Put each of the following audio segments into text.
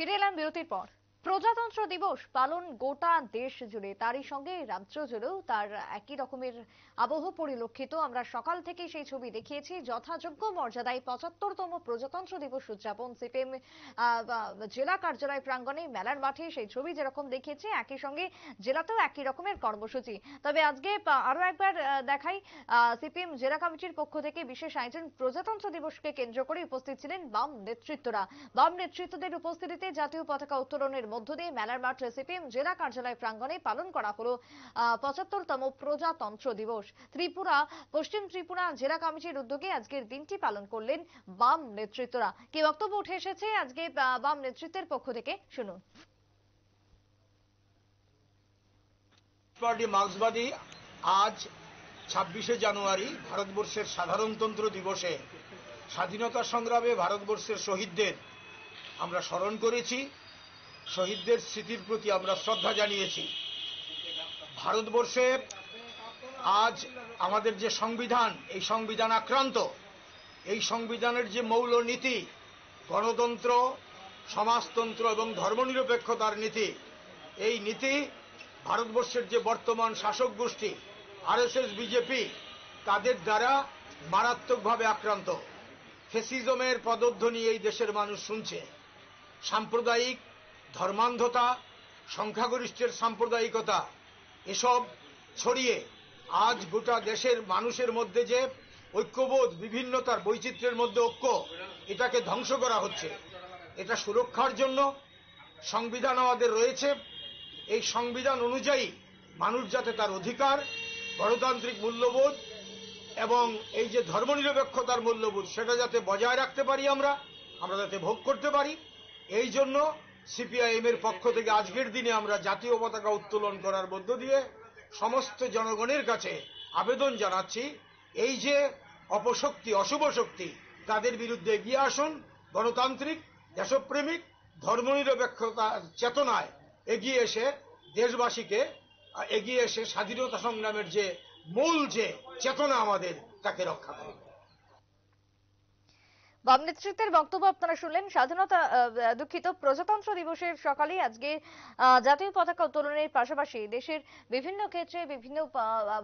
ফিরে এলাম বিরতির পর। প্রজাতন্ত্র দিবস পালন গোটা দেশ জুড়ে, তারই সঙ্গে রাজ্য জুড়েও তার একই রকমের আবহ পরিলক্ষিত। আমরা সকাল থেকে সেই ছবি দেখিয়েছি। যথাযোগ্য মর্যাদায় ৭৫তম প্রজাতন্ত্র দিবস উদযাপন সিপিএম জেলা কার্যালয় প্রাঙ্গণে, মেলার মাঠে সেই ছবি যেরকম দেখিয়েছি, একই সঙ্গে জেলাতেও একই রকমের কর্মসূচি। তবে আজকে আরো একবার দেখাই, সিপিএম জেলা কমিটির পক্ষ থেকে বিশেষ আয়োজন। প্রজাতন্ত্র দিবসকে কেন্দ্র করে উপস্থিত ছিলেন বাম নেতৃত্বরা। বাম নেতৃত্বদের উপস্থিতিতে জাতীয় পতাকা উত্তোলনের মধ্য দিয়ে মেলার মাঠ সিপিএম জেলা কার্যালয় প্রাঙ্গণে পালন করা হলো ৭৫তম প্রজাতন্ত্র দিবস। পশ্চিম ত্রিপুরা জেলা কমিটির উদ্যোগে আজকের দিনটি পালন করলেন বাম নেতৃত্বরা। কি বক্তব্য উঠে এসেছে আজকে বাম নেতৃত্বের পক্ষ থেকে, শুনুন। পার্টি মার্ক্সবাদী আজ ২৬শে জানুয়ারি ভারতবর্ষের সাধারণতন্ত্র দিবসে স্বাধীনতা সংগ্রামে ভারতবর্ষের শহীদদের আমরা স্মরণ করেছি, শহীদদের স্মৃতির প্রতি আমরা শ্রদ্ধা জানিয়েছি। ভারতবর্ষে আজ আমাদের যে সংবিধান, এই সংবিধান আক্রান্ত। এই সংবিধানের যে মৌলনীতি, গণতন্ত্র, সমাজতন্ত্র এবং ধর্মনিরপেক্ষতার নীতি, এই নীতি ভারতবর্ষের যে বর্তমান শাসক গোষ্ঠী আরএসএস, বিজেপি, তাদের দ্বারা মারাত্মকভাবে আক্রান্ত। ফ্যাসিজমের পদধ্বনি এই দেশের মানুষ শুনছে। সাম্প্রদায়িক ধর্মান্ধতা, সংখ্যাগরিষ্ঠের সাম্প্রদায়িকতা, এসব ছড়িয়ে আজ গোটা দেশের মানুষের মধ্যে যে ঐক্যবোধ, বিভিন্নতার বৈচিত্র্যের মধ্যে ঐক্য, এটাকে ধ্বংস করা হচ্ছে। এটা সুরক্ষার জন্য সংবিধান আমাদের রয়েছে। এই সংবিধান অনুযায়ী মানুষ যাতে তার অধিকার, গণতান্ত্রিক মূল্যবোধ এবং এই যে ধর্মনিরপেক্ষতার মূল্যবোধ, সেটা যাতে বজায় রাখতে পারি, আমরা যাতে ভোগ করতে পারি, এই জন্য সিপিআইএম এর পক্ষ থেকে আজকের দিনে আমরা জাতীয় পতাকা উত্তোলন করার মধ্য দিয়ে সমস্ত জনগণের কাছে আবেদন জানাচ্ছি, এই যে অপশক্তি, অশুভ শক্তি, তাদের বিরুদ্ধে এগিয়ে আসুন। গণতান্ত্রিক, দেশপ্রেমিক, ধর্মনিরপেক্ষতার চেতনায় এগিয়ে এসে দেশবাসীকে এগিয়ে এসে স্বাধীনতা সংগ্রামের যে মূল যে চেতনা আমাদের, তাকে রক্ষা করুন। বাম নেতৃত্বের বক্তব্য আপনারা শুনলেন। প্রজাতন্ত্র দিবসের সকালে আজকে জাতীয় পতাকা উত্তোলনের পাশাপাশি দেশের বিভিন্ন ক্ষেত্রে বিভিন্ন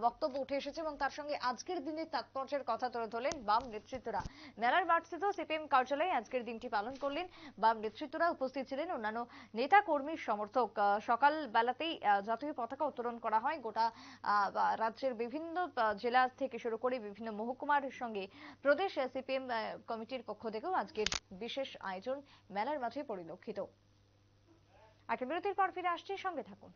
বক্তব্য উঠে এসেছে এবং তার সঙ্গে আজকের দিনের তাৎপর্যের কথা তুলে ধরলেন বাম নেতৃত্বরা। মেলার মাঠস্থিত সিপিএম কার্যালয়ে আজকের দিনটি পালন করলেন বাম নেতৃত্বরা। উপস্থিত ছিলেন অন্যান্য নেতা কর্মী সমর্থক। সকাল বেলাতেই জাতীয় পতাকা উত্তোলন করা হয়। গোটা রাজ্যের বিভিন্ন জেলা থেকে শুরু করে বিভিন্ন মহকুমার সঙ্গে প্রদেশ সিপিএম কমিটির পক্ষ থেকেও আজকের বিশেষ আয়োজন মেলার মাঠে পরিলক্ষিত। একটা বিরতির পর ফিরে আসছে, সঙ্গে থাকুন।